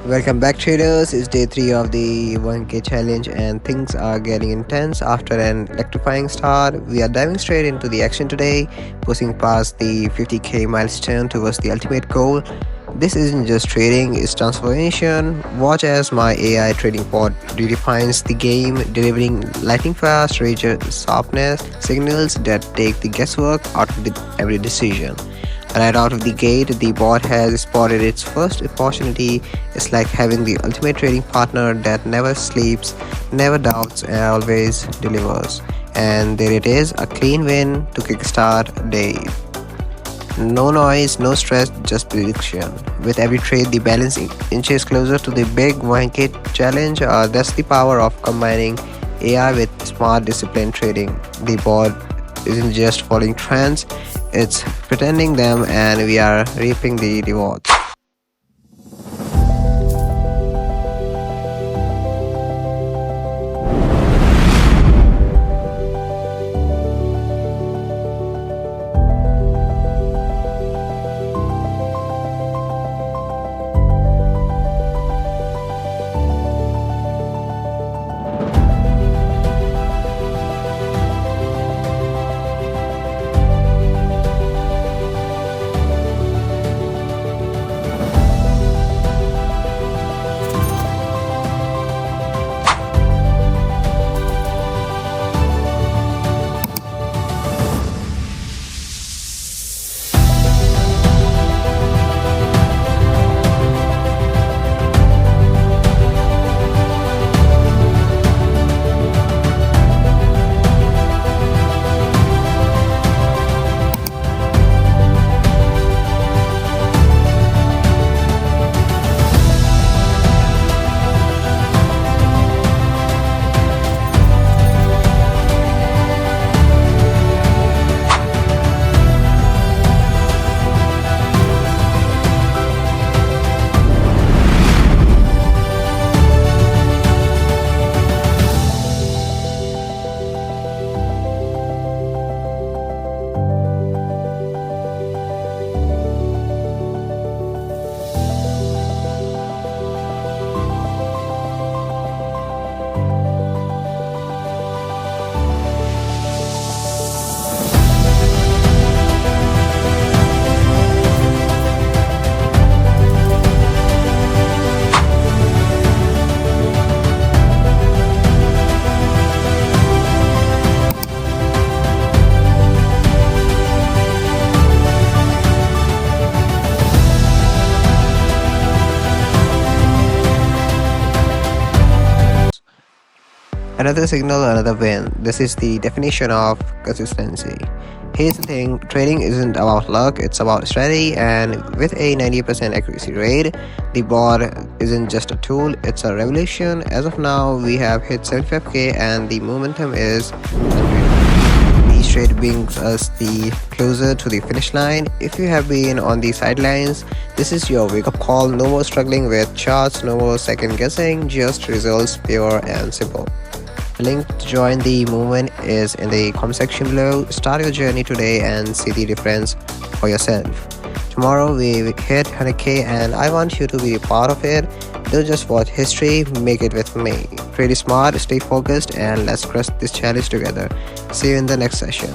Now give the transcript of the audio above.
Welcome back, traders. It's day 3 of the 1K challenge and things are getting intense after an electrifying start. We are diving straight into the action today, pushing past the 50K milestone towards the ultimate goal. This isn't just trading, it's transformation. Watch as my AI trading bot redefines the game, delivering lightning fast, razor sharpness signals that take the guesswork out of every decision. Right out of the gate, the bot has spotted its first opportunity. It's like having the ultimate trading partner that never sleeps, never doubts, and always delivers. And there it is, a clean win to kickstart day. No noise, no stress, just prediction. With every trade, the balance inches closer to the big 1K challenge. That's the power of combining AI with smart, disciplined trading. The bot isn't just following trends, it's pretending them, and we are reaping the rewards. Another signal, another win. This is the definition of consistency. Here's the thing, trading isn't about luck, it's about strategy, and with a 90% accuracy rate, the bot isn't just a tool, it's a revolution. As of now, we have hit 75K and the momentum is unreal. Each trade brings us the closer to the finish line. If you have been on the sidelines, this is your wake-up call. No more struggling with charts, no more second guessing, just results, pure and simple. The link to join the movement is in the comment section below. Start your journey today and see the difference for yourself. Tomorrow we hit 100K and I want you to be a part of it. Don't just watch history, make it with me. Trade smart, stay focused, and let's crush this challenge together. See you in the next session.